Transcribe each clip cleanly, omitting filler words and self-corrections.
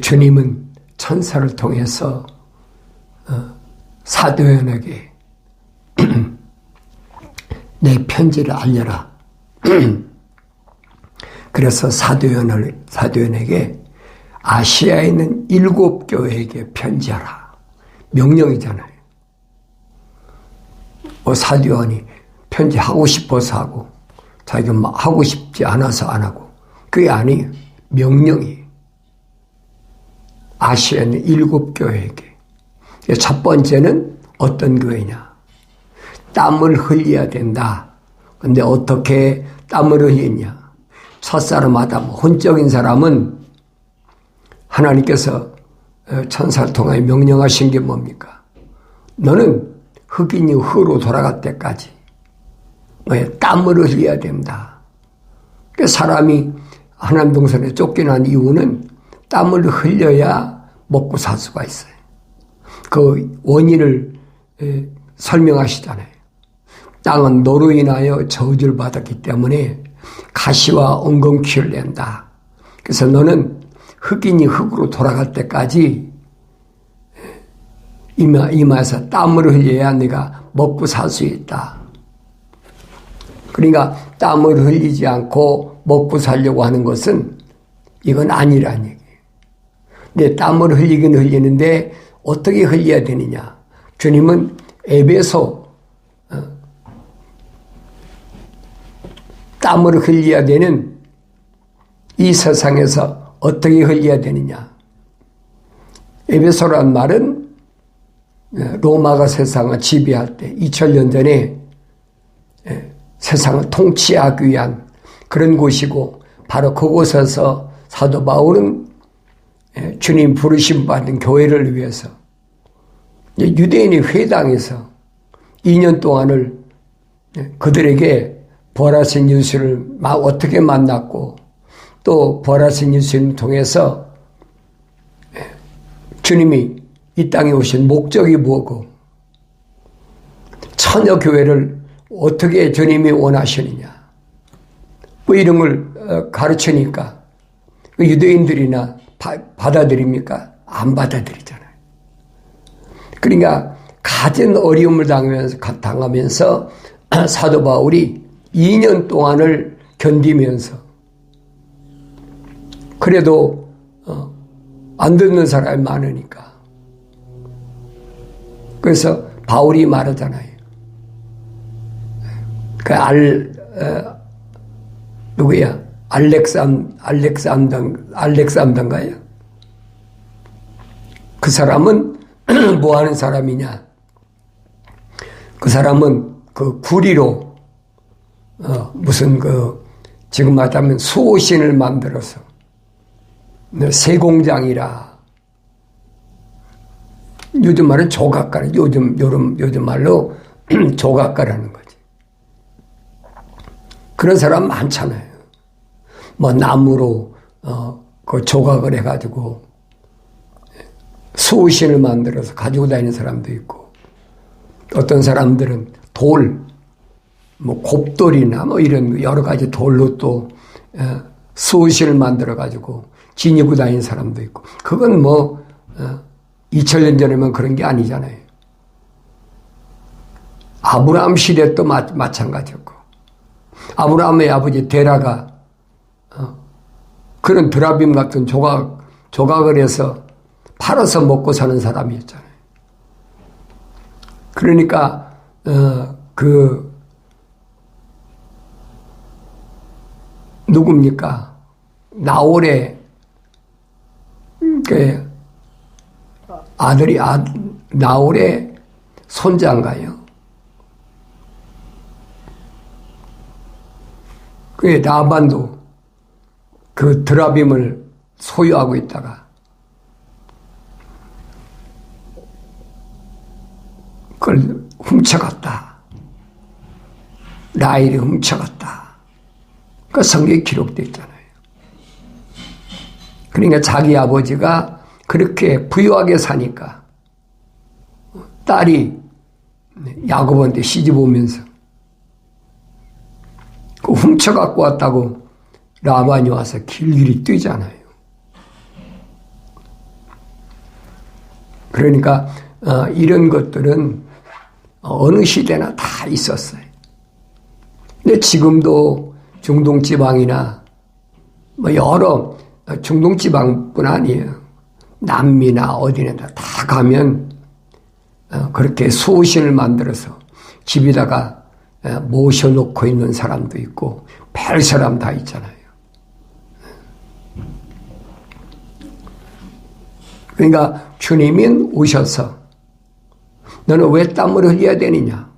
주님은 천사를 통해서 사도연에게 내 편지를 알려라. 그래서 사도연에게 아시아에 있는 7교회에게 편지하라. 명령이잖아요. 사도연이 편지하고 싶어서 하고 자기가 하고 싶지 않아서 안 하고 그게 아니에요. 명령이 아시아에 있는 7교회에게. 첫 번째는 어떤 교회냐? 땀을 흘려야 된다. 근데 어떻게 땀을 흘리냐? 첫사람마다 혼적인 사람은 하나님께서 천사를 통하여 명령하신 게 뭡니까? 너는 흑인이 흑으로 돌아갈 때까지 땀을 흘려야 된다. 사람이 하나님 동산에 쫓겨난 이유는 땀을 흘려야 먹고 살 수가 있어요. 그 원인을 설명하시잖아요. 땅은 너로 인하여 저주를 받았기 때문에 가시와 엉겅퀴를 낸다. 그래서 너는 흑인이 흑으로 돌아갈 때까지 이마에서 땀을 흘려야 네가 먹고 살 수 있다. 그러니까 땀을 흘리지 않고 먹고 살려고 하는 것은 이건 아니라는 얘기예요. 근데 땀을 흘리긴 흘리는데 어떻게 흘려야 되느냐? 주님은 에베소 땀을 흘려야 되는 이 세상에서 어떻게 흘려야 되느냐? 에베소란 말은 로마가 세상을 지배할 때 2000년 전에 세상을 통치하기 위한 그런 곳이고 바로 그곳에서 사도 바울은 주님 부르심 받은 교회를 위해서 유대인의 회당에서 2년 동안을 그들에게 부활하신 예수를 어떻게 만났고 또 부활하신 예수를 통해서 주님이 이 땅에 오신 목적이 뭐고 처녀 교회를 어떻게 주님이 원하시느냐 뭐 이런 걸 가르치니까 유대인들이나 받아들입니까? 안 받아들이잖아요. 그러니까 가진 어려움을 당하면서 사도 바울이 2년 동안을 견디면서 그래도 안 듣는 사람이 많으니까 그래서 바울이 말하잖아요. 누구야? 알렉산더인가요? 그 사람은 뭐 하는 사람이냐? 그 사람은 그 구리로 지금 말하자면 수호신을 만들어서 세공장이라 요즘 말은 조각가 요즘 말로 조각가라는 거지. 그런 사람 많잖아요. 뭐 나무로 그 조각을 해가지고 수호신을 만들어서 가지고 다니는 사람도 있고 어떤 사람들은 뭐 곱돌이나 뭐 이런 여러 가지 돌로 또 수호신을 만들어가지고 지니고 다니는 사람도 있고 그건 뭐 2000년 전에만 그런 게 아니잖아요. 아브라함 시대도 마찬가지였고 아브라함의 아버지 데라가 그런 드라빔 같은 조각을 해서 팔아서 먹고 사는 사람이었잖아요. 그러니까 누굽니까? 나홀의 아들이 나홀의 손자인가요? 그 라반도 그 드라빔을 소유하고 있다가 그걸 훔쳐갔다. 라헬이 훔쳐갔다. 그 성경에 기록되어 있잖아요. 그러니까 자기 아버지가 그렇게 부유하게 사니까 딸이 야곱한테 시집 오면서 그 훔쳐갖고 왔다고 라반이 와서 길길이 뛰잖아요. 그러니까 이런 것들은 어느 시대나 다 있었어요. 근데 지금도 중동 지방이나 뭐 여러 중동 지방뿐 아니에요. 남미나 어디나 다 가면 그렇게 수호신을 만들어서 집에다가 모셔놓고 있는 사람도 있고 별 사람 다 있잖아요. 그러니까 주님은 오셔서 너는 왜 땀을 흘려야 되느냐?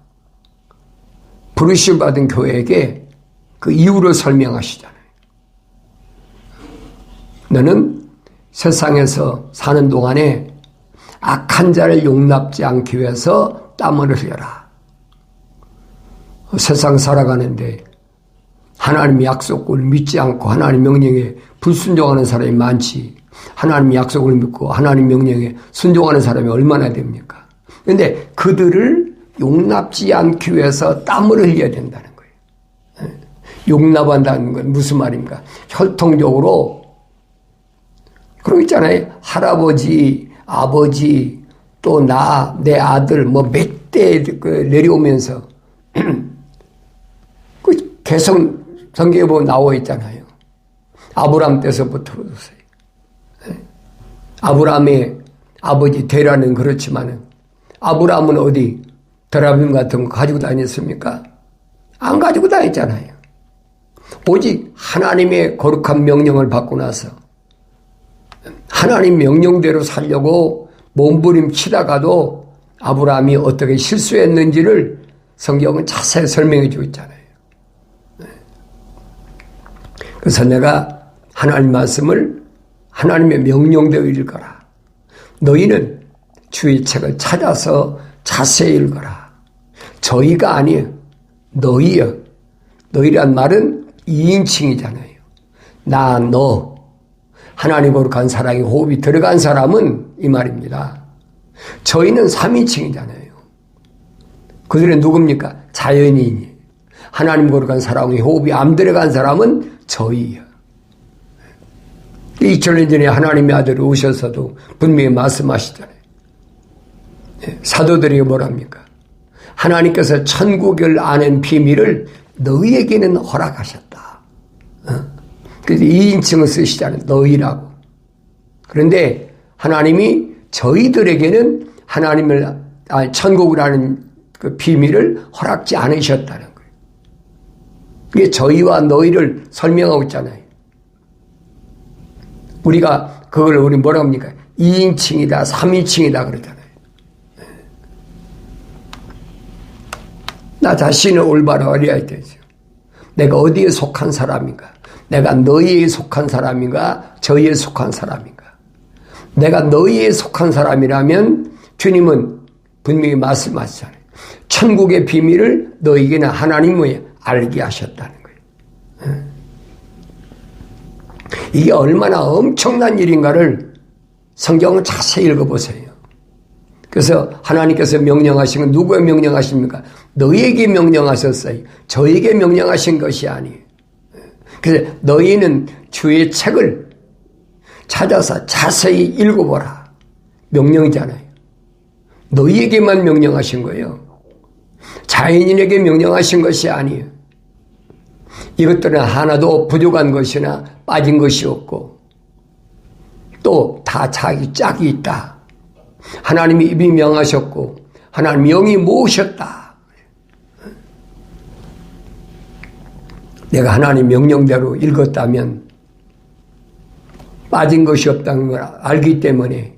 부르심 받은 교회에게 그 이유를 설명하시잖아요. 너는 세상에서 사는 동안에 악한 자를 용납지 않기 위해서 땀을 흘려라. 세상 살아가는데 하나님의 약속을 믿지 않고 하나님 명령에 불순종하는 사람이 많지, 하나님의 약속을 믿고 하나님 명령에 순종하는 사람이 얼마나 됩니까? 그런데 그들을 용납지 않기 위해서 땀을 흘려야 된다는 거예요. 용납한다는 건 무슨 말입니까? 혈통적으로 그런 거 있잖아요. 할아버지, 아버지, 또 나, 내 아들 뭐 몇 대 내려오면서 그 계속 성경에 보면 나와 있잖아요. 아브라함 때서부터 보세요. 아브라함의 아버지 데라는 그렇지만은 아브라함은 어디 드라빔 같은 거 가지고 다녔습니까? 안 가지고 다녔잖아요. 오직 하나님의 거룩한 명령을 받고 나서 하나님 명령대로 살려고 몸부림치다가도 아브라함이 어떻게 실수했는지를 성경은 자세히 설명해 주고 있잖아요. 그래서 내가 하나님 말씀을 하나님의 명령대로 읽어라. 너희는 주의 책을 찾아서 자세히 읽어라. 저희가 아니에요. 너희요. 너희란 말은 2인칭이잖아요. 나, 너. 하나님 거룩한 사랑이 호흡이 들어간 사람은 이 말입니다. 저희는 3인칭이잖아요. 그들은 누굽니까? 자연인이. 하나님 거룩한 사랑이 호흡이 안 들어간 사람은 저희요. 2000년 전에 하나님의 아들이 오셔서도 분명히 말씀하시잖아요. 사도들이 뭐랍니까? 하나님께서 천국을 아는 비밀을 너희에게는 허락하셨다. 그래서 2인칭을 쓰시잖아요. 너희라고. 그런데 하나님이 저희들에게는 천국을 아는 그 비밀을 허락지 않으셨다는 거예요. 그게 저희와 너희를 설명하고 있잖아요. 우리가 그걸 우리 뭐라고 합니까? 2인칭이다, 3인칭이다 그러잖아요. 나 자신을 올바로 알아야 되죠. 내가 어디에 속한 사람인가? 내가 너희에 속한 사람인가? 저희에 속한 사람인가? 내가 너희에 속한 사람이라면 주님은 분명히 말씀하시잖아요. 천국의 비밀을 너희에게는 하나님이 알게 하셨다는 거예요. 이게 얼마나 엄청난 일인가를 성경을 자세히 읽어보세요. 그래서 하나님께서 명령하신 건 누구에 명령하십니까? 너희에게 명령하셨어요. 저에게 명령하신 것이 아니에요. 그래서 너희는 주의 책을 찾아서 자세히 읽어보라. 명령이잖아요. 너희에게만 명령하신 거예요. 자연인에게 명령하신 것이 아니에요. 이것들은 하나도 부족한 것이나 빠진 것이 없고 또 다 자기 짝이 있다. 하나님이 이미 명하셨고 하나님 영이 모으셨다. 내가 하나님 명령대로 읽었다면 빠진 것이 없다는 걸 알기 때문에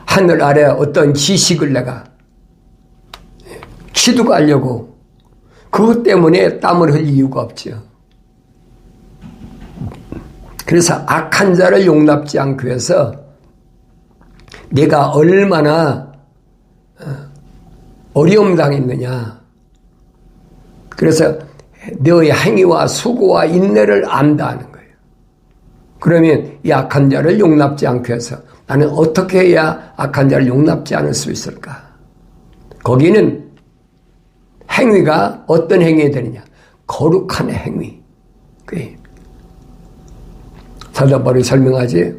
하늘 아래 어떤 지식을 내가 취득하려고 그것 때문에 땀을 흘릴 이유가 없죠. 그래서 악한 자를 용납지 않기 위해서 내가 얼마나 어려움 당했느냐. 그래서 너의 행위와 수고와 인내를 안다는 거예요. 그러면 이 악한 자를 용납지 않기 위해서 나는 어떻게 해야 악한 자를 용납지 않을 수 있을까? 거기는 행위가 어떤 행위가 되느냐? 거룩한 행위. 사도 바울이 설명하지.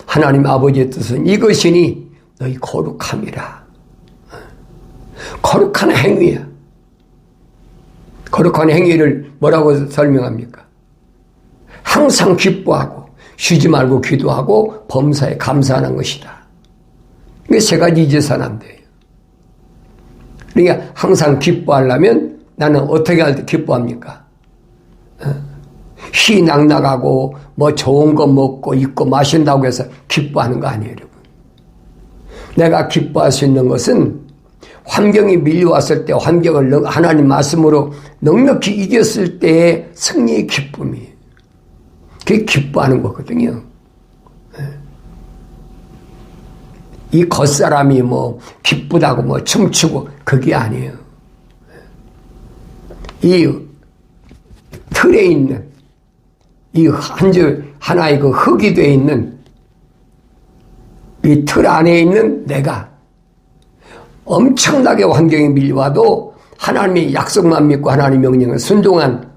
하나님 아버지의 뜻은 이것이니 너희 거룩함이라. 거룩한 행위야. 거룩한 행위를 뭐라고 설명합니까? 항상 기뻐하고 쉬지 말고 기도하고 범사에 감사하는 것이다. 이게 세 가지 이제산한대요. 그러니까 항상 기뻐하려면 나는 어떻게 할 때 기뻐합니까? 희낙낙하고 뭐 좋은 거 먹고 입고 마신다고 해서 기뻐하는 거 아니에요, 여러분. 내가 기뻐할 수 있는 것은 환경이 밀려왔을 때 환경을 하나님 말씀으로 넉넉히 이겼을 때의 승리의 기쁨이에요. 그게 기뻐하는 거거든요. 이 겉사람이 뭐 기쁘다고 뭐 춤추고 그게 아니에요. 이 틀에 있는 이 하나의 그 흙이 되어 있는 이 틀 안에 있는 내가 엄청나게 환경이 밀려와도 하나님의 약속만 믿고 하나님의 명령을 순종한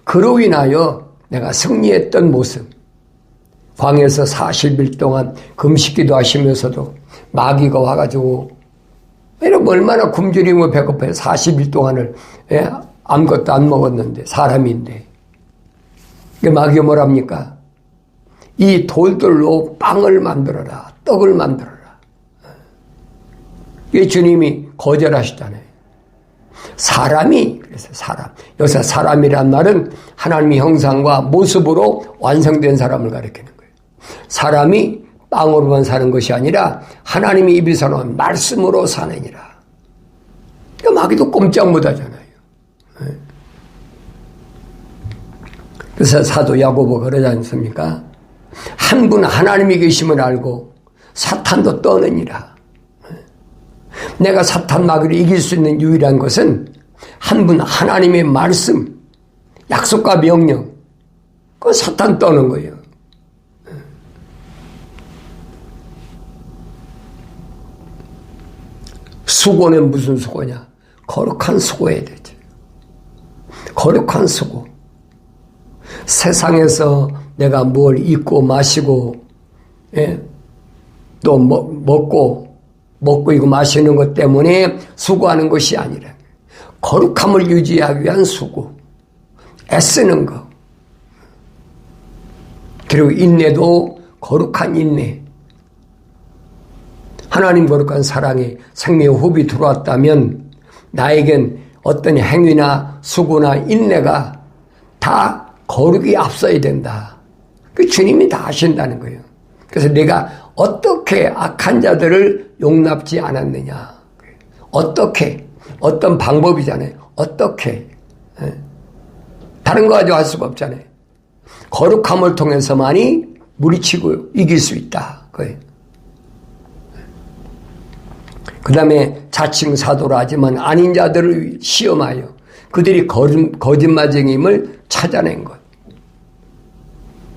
그로 인하여 내가 승리했던 모습. 광야에서 40일 동안 금식기도 하시면서도 마귀가 와가지고 얼마나 굶주리고 배고파요. 40일 동안을 아무것도 안 먹었는데 사람인데 마귀가 뭐랍니까? 이 돌들로 빵을 만들어라. 떡을 만들어라. 이 주님이 거절하시잖아요. 사람이 그래서 사람. 여기서 사람이란 말은 하나님의 형상과 모습으로 완성된 사람을 가리키는 거예요. 사람이 빵으로만 사는 것이 아니라 하나님의 입에서 나온 말씀으로 사느니라. 마귀도 꼼짝 못하잖아요. 그래서 사도 야고보가 그러지 않습니까? 한 분 하나님이 계심을 알고 사탄도 떠느니라. 내가 사탄 마귀를 이길 수 있는 유일한 것은 한 분 하나님의 말씀, 약속과 명령, 그 사탄 떠는 거예요. 수고는 무슨 수고냐? 거룩한 수고해야 되죠. 거룩한 수고. 세상에서 내가 뭘 입고 마시고 또 먹고 이거 마시는 것 때문에 수고하는 것이 아니라 거룩함을 유지하기 위한 수고, 애쓰는 것. 그리고 인내도 거룩한 인내. 하나님 거룩한 사랑에 생명의 호흡이 들어왔다면 나에겐 어떤 행위나 수고나 인내가 다 거룩이 앞서야 된다. 그 주님이 다 하신다는 거예요. 그래서 내가 어떻게 악한 자들을 용납지 않았느냐. 어떻게, 어떤 방법이잖아요. 어떻게. 다른 거 가지고 할 수가 없잖아요. 거룩함을 통해서만이 물리치고 이길 수 있다. 그 다음에 자칭 사도라 하지만 아닌 자들을 시험하여 그들이 거짓말쟁임을 찾아낸 것.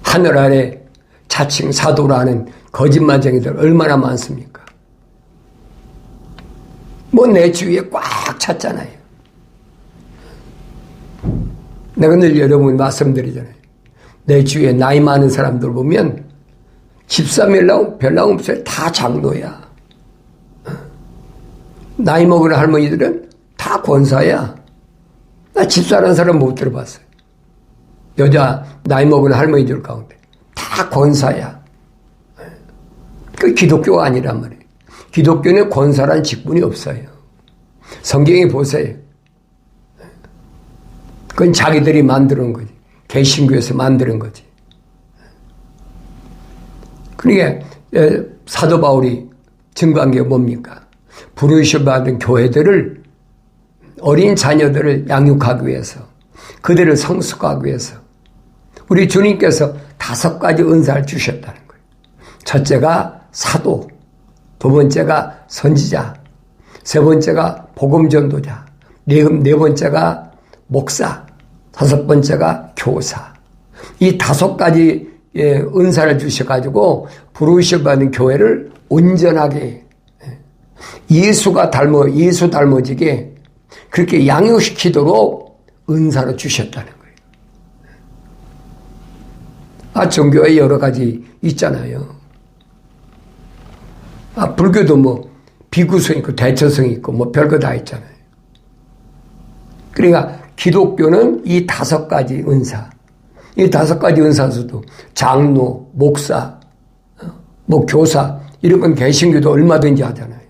하늘 아래 자칭 사도라는 거짓말쟁이들 얼마나 많습니까? 뭐 내 주위에 꽉 찼잖아요. 내가 늘 여러분 말씀드리잖아요. 내 주위에 나이 많은 사람들 보면 집사 별로 없어요. 다 장로야. 나이 먹은 할머니들은 다 권사야. 나 집사라는 사람 못 들어봤어요. 여자 나이 먹은 할머니들 가운데 다 권사야. 그 기독교가 아니란 말이에요. 기독교는 권사라는 직분이 없어요. 성경에 보세요. 그건 자기들이 만드는 거지. 개신교에서 만드는 거지. 그러니까 사도 바울이 증거한 게 뭡니까? 부르심 받은 교회들을 어린 자녀들을 양육하기 위해서 그들을 성숙하기 위해서 우리 주님께서 5가지 은사를 주셨다는 거예요. 첫째가 사도, 두 번째가 선지자, 세 번째가 복음전도자, 네 번째가 목사, 5번째가 교사. 이 5가지 은사를 주셔가지고 부르심 받은 교회를 온전하게 예수 닮아지게 그렇게 양육시키도록 은사를 주셨다는 거예요. 종교에 여러 가지 있잖아요. 불교도 뭐 비구성 있고 대처성 있고 뭐 별거 다 있잖아요. 그러니까 기독교는 이 5가지 은사, 이 5가지 은사수도 장로, 목사, 뭐 교사 이런 건 개신교도 얼마든지 하잖아요.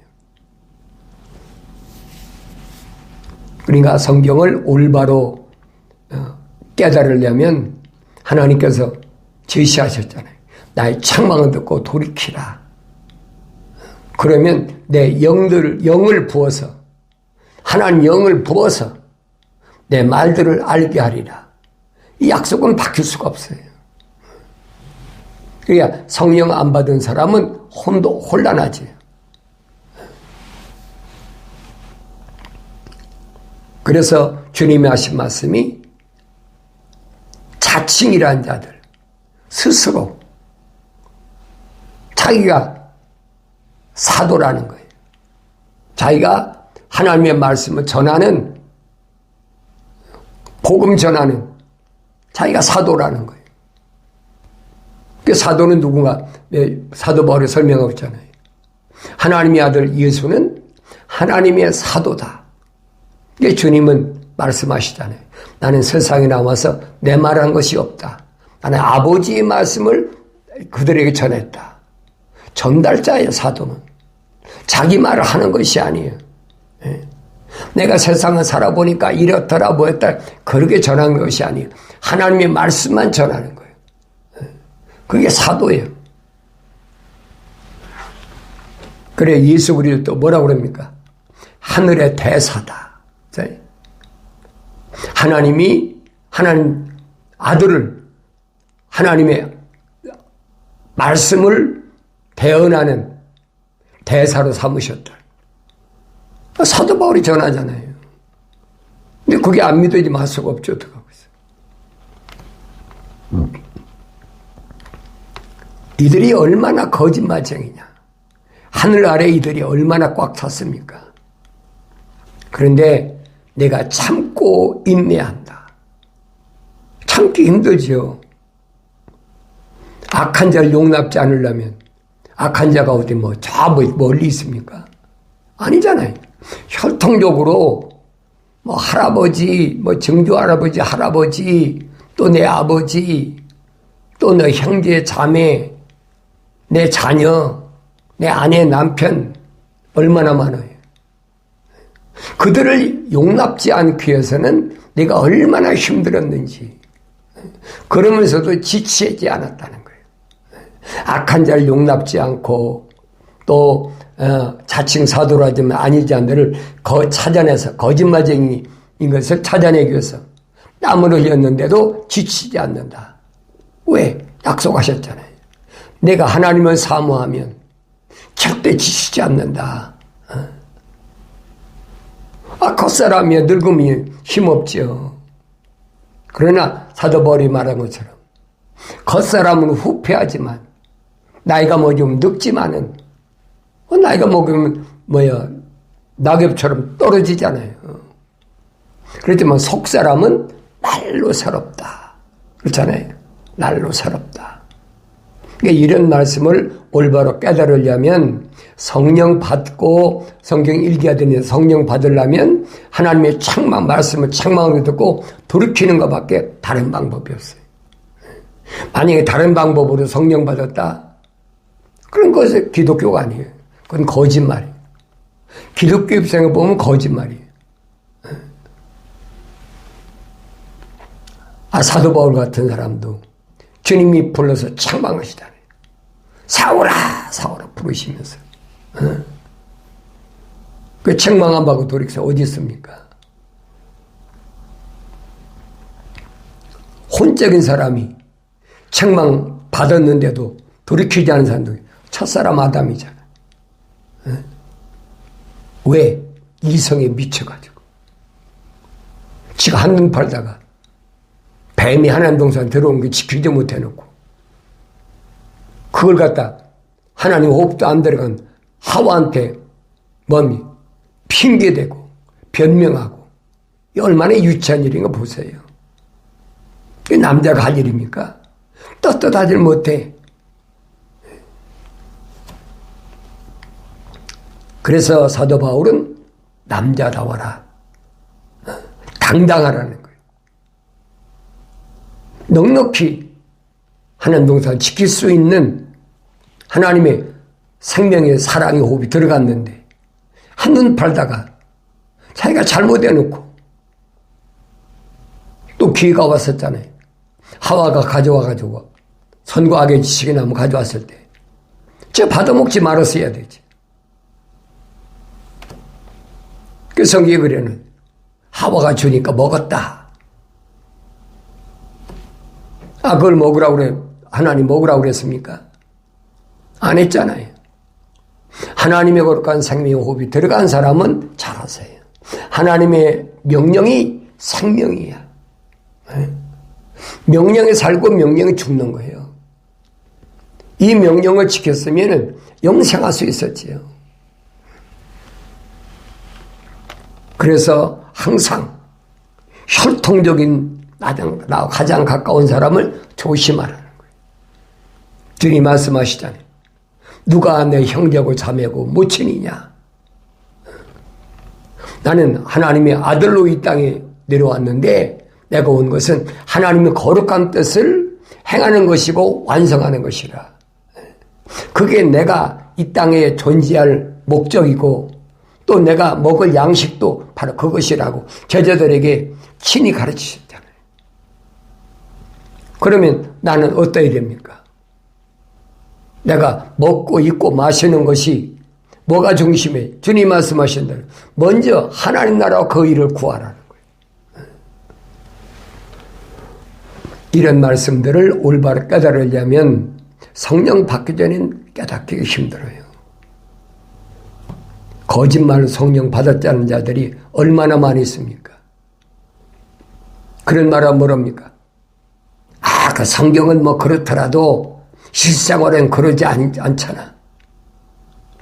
그러니까 성경을 올바로 깨달으려면 하나님께서 제시하셨잖아요. 나의 책망을 듣고 돌이키라. 그러면 내 영을 부어서, 하나님 영을 부어서 내 말들을 알게 하리라. 이 약속은 바뀔 수가 없어요. 그러니까 성령 안 받은 사람은 혼란하지. 그래서 주님이 하신 말씀이 자칭이라는 자들, 스스로 자기가 사도라는 거예요. 자기가 하나님의 말씀을 전하는, 복음 전하는 자기가 사도라는 거예요. 그 사도는 누군가? 사도 바울이 설명하고 있잖아요. 하나님의 아들 예수는 하나님의 사도다. 이게 주님은 말씀하시잖아요. 나는 세상에 나와서 내 말한 것이 없다. 나는 아버지의 말씀을 그들에게 전했다. 전달자예요, 사도는. 자기 말을 하는 것이 아니에요. 내가 세상을 살아보니까 이렇더라 뭐였더라 그렇게 전하는 것이 아니에요. 하나님의 말씀만 전하는 거예요. 그게 사도예요. 그래 예수 우리를 또 뭐라고 그럽니까? 하늘의 대사다. 하나님이 하나님 아들을 하나님의 말씀을 대언하는 대사로 삼으셨다. 사도 바울이 전하잖아요. 근데 그게 안 믿어지면 할 수가 없죠. 어떡하고 있어요. 이들이 얼마나 거짓말쟁이냐. 하늘 아래 이들이 얼마나 꽉 찼습니까? 그런데 내가 참고 인내한다. 참기 힘들죠. 악한 자를 용납지 않으려면 악한 자가 어디 저 멀리 있습니까? 아니잖아요. 혈통적으로 할아버지, 증조 할아버지, 또 내 아버지, 또 내 형제, 자매, 내 자녀, 내 아내, 남편 얼마나 많아요. 그들을 용납지 않기 위해서는 내가 얼마나 힘들었는지, 그러면서도 지치지 않았다는 거예요. 악한 자를 용납지 않고 또 자칭 사도라지만 아니지 않들을 찾아내서 거짓말쟁이인 것을 찾아내기 위해서 땀을 흘렸는데도 지치지 않는다. 왜? 약속하셨잖아요. 내가 하나님을 사모하면 절대 지치지 않는다. 겉사람이야 늙으면 힘없죠. 그러나 사도 바울이 말한 것처럼 겉사람은 후패하지만 나이가 먹으면 늙지만은 나이가 먹으면 낙엽처럼 떨어지잖아요. 그렇지만 속사람은 날로 새롭다. 그렇잖아요. 날로 새롭다. 그러니까 이런 말씀을 올바로 깨달으려면 성령 받고 성경 읽어야 성령 받으려면 하나님의 말씀을 책망으로 듣고 돌이키는 것밖에 다른 방법이 없어요. 만약에 다른 방법으로 성령 받았다? 그런 것은 기독교가 아니에요. 그건 거짓말이에요. 기독교 입장에 보면 거짓말이에요. 사도 바울 같은 사람도 주님이 불러서 책망하시잖아요. 사오라 사오라 부르시면서 그 책망 안 받고 돌이켜서 어디 있습니까? 혼적인 사람이 책망 받았는데도 돌이키지 않은 사람도 첫사람 아담이잖아. 왜? 이성에 미쳐가지고. 지가 한눈 팔다가 뱀이 하나님 동산 들어온 게 지키지 못해놓고 그걸 갖다 하나님 호흡도 안 들어간 하와한테 핑계대고 변명하고 얼마나 유치한 일인가 보세요. 그게 남자가 할 일입니까? 떳떳하지 못해. 그래서 사도 바울은 남자다워라. 당당하라는 거예요. 넉넉히 하나님 동산 지킬 수 있는 하나님의 생명의 사랑의 호흡이 들어갔는데 한눈 팔다가 자기가 잘못해놓고 또 기회가 왔었잖아요. 하와가 가져와가지고 선과 악의 지식의 나무 가져왔을 때 저 받아먹지 말았어야 되지. 그 성경에 그래는 하와가 주니까 먹었다. 그걸 먹으라고 그래. 하나님 먹으라고 그랬습니까? 안 했잖아요. 하나님의 거룩한 생명의 호흡이 들어간 사람은 잘 아세요. 하나님의 명령이 생명이야. 명령에 살고 명령에 죽는 거예요. 이 명령을 지켰으면 영생할 수 있었지요. 그래서 항상 혈통적인 나와 가장 가까운 사람을 조심하라는 거예요. 주님 말씀하시잖아요. 누가 내 형제고 자매고 모친이냐. 나는 하나님의 아들로 이 땅에 내려왔는데 내가 온 것은 하나님의 거룩한 뜻을 행하는 것이고 완성하는 것이라. 그게 내가 이 땅에 존재할 목적이고 또 내가 먹을 양식도 바로 그것이라고 제자들에게 친히 가르치셨잖아요. 그러면 나는 어떠해야 됩니까? 내가 먹고 입고 마시는 것이 뭐가 중심이에요? 주님 말씀하신 대로 먼저 하나님 나라와 그 일을 구하라는 거예요. 이런 말씀들을 올바로 깨달으려면 성령 받기 전엔 깨닫기 힘들어요. 거짓말로 성령 받았다는 자들이 얼마나 많이 있습니까? 그런 말은 뭐랍니까? 그 성경은 뭐 그렇더라도 실생활엔 그러지 않잖아.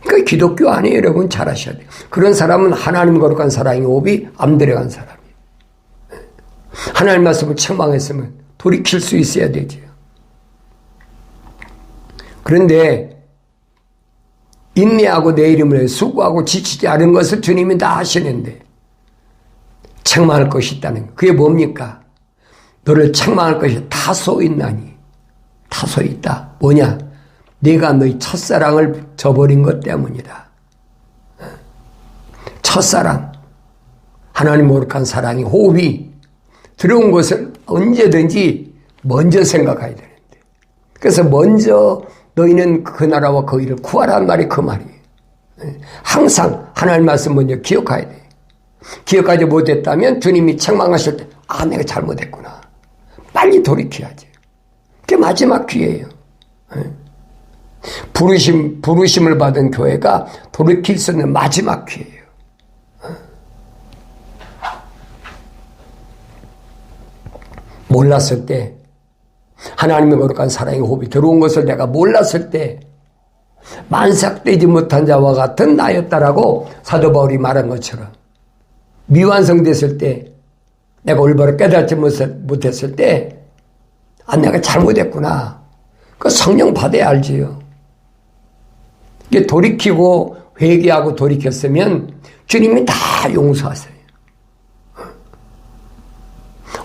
그 기독교 아니에요, 여러분. 잘 아셔야 돼요. 그런 사람은 하나님 거룩한 사랑의 호흡이 안 들어간 사람이에요. 하나님 말씀을 책망했으면 돌이킬 수 있어야 되지요. 그런데 인내하고 내 이름을 위해 수고하고 지치지 않은 것을 주님이 다 아시는데 책망할 것이 있다는 거. 그게 뭡니까? 너를 책망할 것이 다소 있나니. 다소 있다. 뭐냐? 네가 너희 첫사랑을 저버린 것 때문이다. 첫사랑, 하나님 거룩한 사랑이 호흡이 들어온 것을 언제든지 먼저 생각해야 되는데, 그래서 먼저 너희는 그 나라와 그 일을 구하라는 말이 그 말이에요. 항상 하나님 말씀 먼저 기억해야 돼. 기억하지 못했다면 주님이 책망하실 때 내가 잘못했구나. 빨리 돌이켜야지. 그게 마지막 기회예요. 부르심을 받은 교회가 돌이킬 수 있는 마지막 기회예요. 몰랐을 때, 하나님의 거룩한 사랑의 호흡이 들어온 것을 내가 몰랐을 때 만삭되지 못한 자와 같은 나였다라고 사도 바울이 말한 것처럼, 미완성됐을 때, 내가 올바로 깨닫지 못했을 때 내가 잘못했구나. 그 성령 받아야 알지요. 이게 돌이키고 회개하고 돌이켰으면 주님이 다 용서하세요.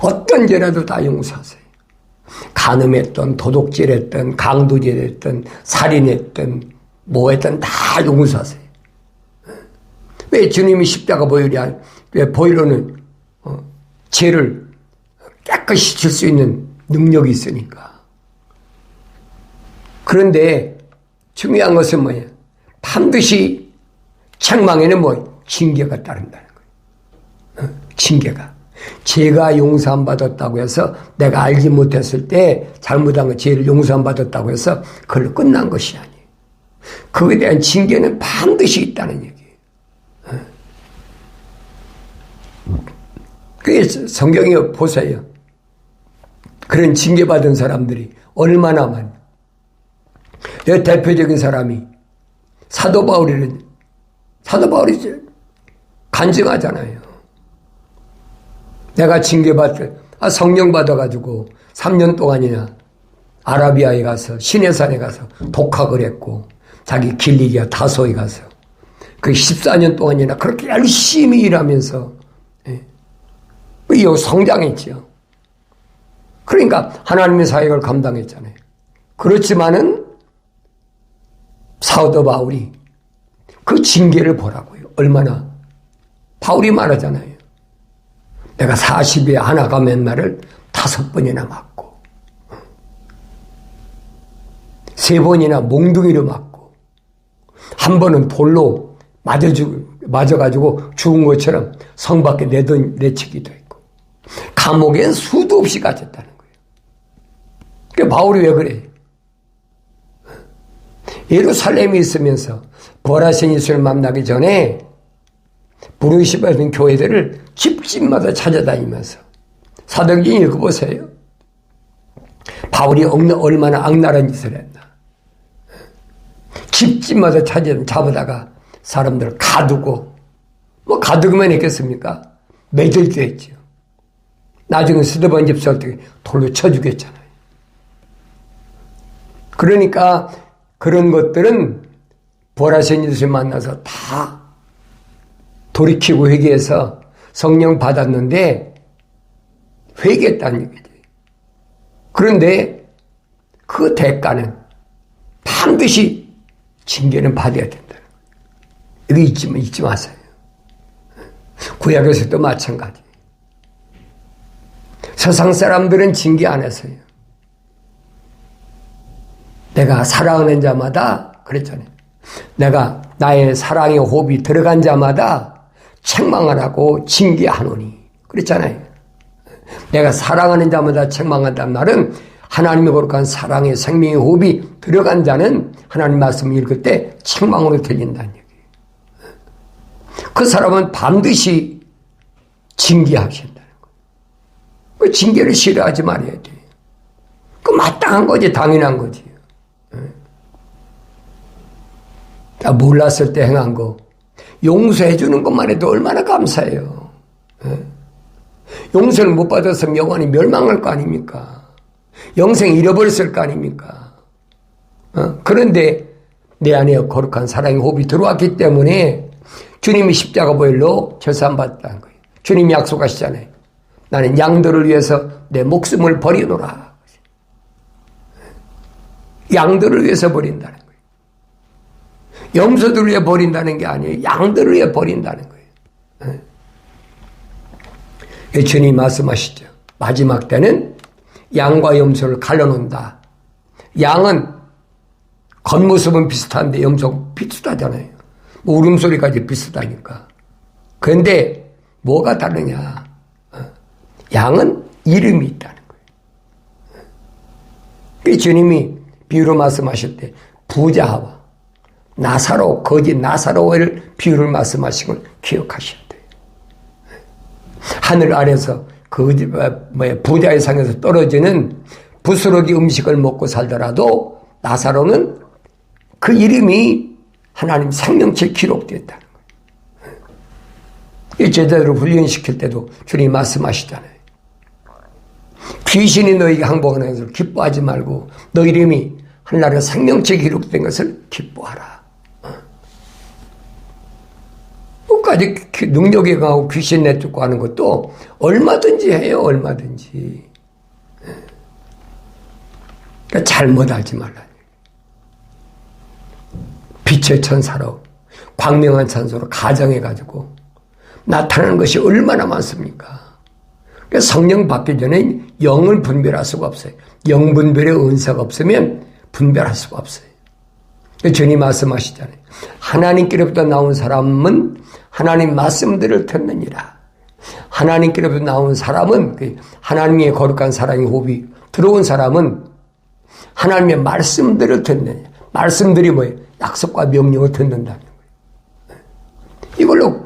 어떤 죄라도 다 용서하세요. 간음했던, 도둑질했던, 강도질했던, 살인했던, 뭐했던 다 용서하세요. 왜 주님이 십자가 보혈이, 왜 보혈로는 죄를 깨끗이 질 수 있는 능력이 있으니까. 그런데 중요한 것은 뭐예요? 반드시 책망에는 징계가 따른다는 거예요. 징계가. 죄가 용서 안 받았다고 해서 내가 알지 못했을 때 잘못한 거 죄를 용서 안 받았다고 해서 그걸로 끝난 것이 아니에요. 그에 대한 징계는 반드시 있다는 얘기예요. 그게 성경에 보세요. 그런 징계받은 사람들이 얼마나 많아요. 대표적인 사람이 사도 바울이 간증하잖아요. 내가 징계받을 성령 받아가지고 3년 동안이나 아라비아에 가서 시내산에 가서 독학을 했고 자기 길리기아 다소에 가서 그 14년 동안이나 그렇게 열심히 일하면서 성장했죠. 그러니까 하나님의 사역을 감당했잖아요. 그렇지만은 사도 바울이 그 징계를 보라고요. 얼마나 바울이 말하잖아요. 내가 40에 하나가 맨 말을 5번이나 맞고 3번이나 몽둥이로 맞고 한 번은 돌로 맞아가지고 죽은 것처럼 성 밖에 내치기도 했고 감옥엔 수도 없이 갇혔다는 거예요. 그러니까 바울이 왜 그래요? 예루살렘에 있으면서 부활하신 예수를 만나기 전에 부르심 받은 교회들을 집집마다 찾아다니면서 사도행전 읽어보세요. 바울이 얼마나 악랄한 짓을 했나. 집집마다 잡아다가 사람들을 가두고 가두기만 했겠습니까? 매질도 했죠. 나중에 스데반 집사 때 돌로 쳐 죽였잖아요. 그러니까 그런 것들은 부활하신 예수를 만나서 다 돌이키고 회개해서 성령 받았는데 회개했다는 얘기죠. 그런데 그 대가는 반드시 징계는 받아야 된다는 거예요. 이거 잊지 마세요. 구약에서도 마찬가지. 세상 사람들은 징계 안 했어요. 내가 사랑하는 자마다 그랬잖아요. 내가 나의 사랑의 호흡이 들어간 자마다 책망하라고 징계하노니 그랬잖아요. 내가 사랑하는 자마다 책망한다는 말은 하나님의 거룩한 사랑의 생명의 호흡이 들어간 자는 하나님 말씀을 읽을 때 책망으로 들린다는 얘기예요. 그 사람은 반드시 징계하신다는 거예요. 그 징계를 싫어하지 말아야 돼요. 그 마땅한 거지, 당연한 거지. 몰랐을 때 행한 거 용서해 주는 것만 해도 얼마나 감사해요. 용서를 못 받았으면 영원히 멸망할 거 아닙니까? 영생 잃어버렸을 거 아닙니까? 그런데 내 안에 거룩한 사랑의 호흡이 들어왔기 때문에 주님이 십자가 보혈로 절산받았다는 거예요. 주님이 약속하시잖아요. 나는 양들을 위해서 내 목숨을 버리노라. 양들을 위해서 버린다는 거예요. 염소들을 위해 버린다는 게 아니에요. 양들을 위해 버린다는 거예요. 주님이 말씀하시죠. 마지막 때는 양과 염소를 갈라놓는다. 양은 겉모습은 비슷한데 염소는 비슷하잖아요. 울음소리까지 비슷하니까. 그런데 뭐가 다르냐. 양은 이름이 있다는 거예요. 주님이 비유로 말씀하실 때 부자와 나사로, 거짓 나사로를 비유를 말씀하신 걸 기억하셔야 돼요. 하늘 아래서 부자의 상에서 떨어지는 부스러기 음식을 먹고 살더라도 나사로는 그 이름이 하나님 생명체에 기록되었다는 거예요. 이 제자들을 훈련시킬 때도 주님이 말씀하시잖아요. 귀신이 너에게 항복하는 것을 기뻐하지 말고 너 이름이 하늘나라 생명체에 기록된 것을 기뻐하라. 끝까지 능력이 강하고 귀신 내쫓고 하는 것도 얼마든지 해요. 얼마든지. 그러니까 잘못하지 말라. 빛의 천사로 광명한 찬소로 가정해가지고 나타나는 것이 얼마나 많습니까? 그러니까 성령 받기 전에 영을 분별할 수가 없어요. 영 분별의 은사가 없으면 분별할 수가 없어요. 주님 말씀하시잖아요. 하나님께로부터 나온 사람은 하나님 말씀들을 듣느니라. 하나님께로부터 나온 사람은 하나님의 거룩한 사랑의 호흡이 들어온 사람은 하나님의 말씀들을 듣느니라. 말씀들이 뭐예요? 약속과 명령을 듣는다는 거예요. 이걸로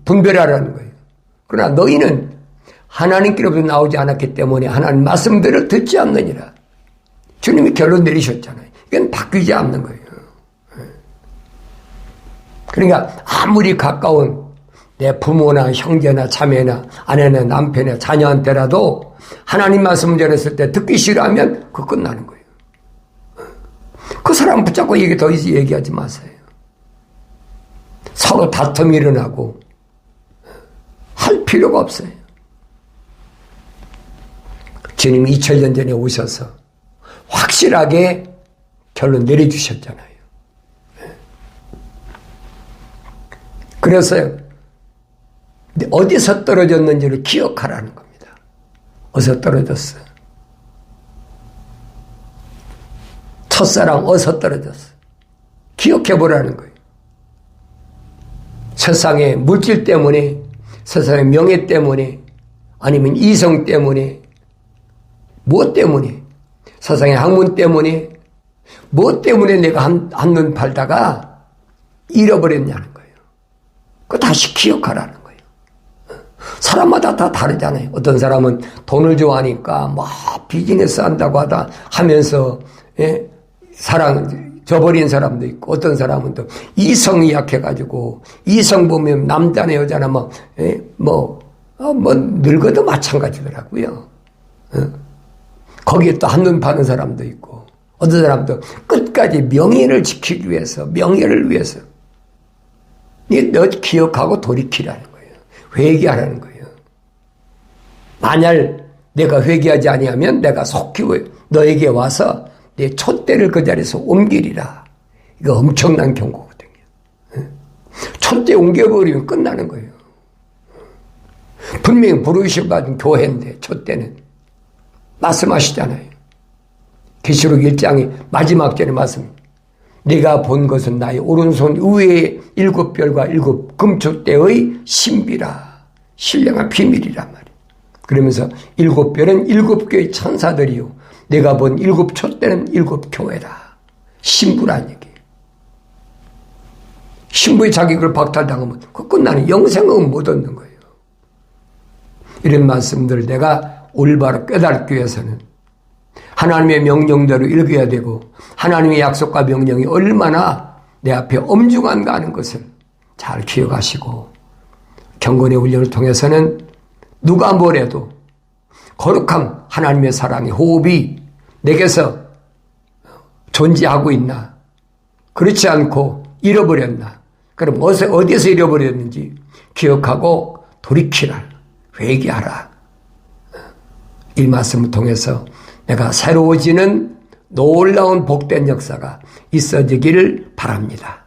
분별하라는 거예요. 그러나 너희는 하나님께로부터 나오지 않았기 때문에 하나님 말씀들을 듣지 않느니라. 주님이 결론 내리셨잖아요. 이건 바뀌지 않는 거예요. 그러니까 아무리 가까운 내 부모나 형제나 자매나 아내나 남편이나 자녀한테라도 하나님 말씀 전했을 때 듣기 싫어하면 그거 끝나는 거예요. 그 사람 붙잡고 더 이상 얘기하지 마세요. 서로 다툼이 일어나고 할 필요가 없어요. 주님이 2000년 전에 오셔서 확실하게 결론 내려주셨잖아요. 그래서 어디서 떨어졌는지를 기억하라는 겁니다. 어디서 떨어졌어? 첫사랑 어디서 떨어졌어? 기억해보라는 거예요. 세상의 물질 때문에, 세상의 명예 때문에, 아니면 이성 때문에, 무엇 때문에, 세상의 학문 때문에, 무엇 때문에 내가 한눈 팔다가 잃어버렸냐는 거예요. 그거 다시 기억하라는 거예요. 사람마다 다 다르잖아요. 어떤 사람은 돈을 좋아하니까 막 비즈니스 한다고 하면서 사랑 저버린 사람도 있고, 어떤 사람은 또 이성이 약해가지고 이성 보면 남자나 여자나 늙어도 마찬가지더라고요. 거기에 또 한눈 파는 사람도 있고, 어떤 사람도 끝까지 명예를 지키기 위해서, 명예를 위해서 너 기억하고 돌이키라는 거예요. 회개하라는 거예요. 만약 내가 회개하지 아니하면 내가 속히 너에게 와서 내 촛대를 그 자리에서 옮기리라. 이거 엄청난 경고거든요. 촛대 옮겨버리면 끝나는 거예요. 분명히 부르셔받은 교회인데 촛대는 말씀하시잖아요. 계시록 1장의 마지막 절의 말씀. 네가 본 것은 나의 오른손 위에 7별과 7 금촛대의 신비라. 신령한 비밀이란 말이에요. 그러면서 7별은 7교의 천사들이요, 내가 본 7촛대는 7교회다. 신부란 얘기예요. 신부의 자격을 박탈당하면 그 끝나는 영생은 못 얻는 거예요. 이런 말씀들을 내가 올바로 깨닫기 위해서는 하나님의 명령대로 읽어야 되고, 하나님의 약속과 명령이 얼마나 내 앞에 엄중한가 하는 것을 잘 기억하시고, 경건의 훈련을 통해서는 누가 뭐래도 거룩함, 하나님의 사랑의 호흡이 내게서 존재하고 있나, 그렇지 않고 잃어버렸나, 그럼 어디서 잃어버렸는지 기억하고 돌이키라, 회개하라. 이 말씀을 통해서 내가 새로워지는 놀라운 복된 역사가 있어지기를 바랍니다.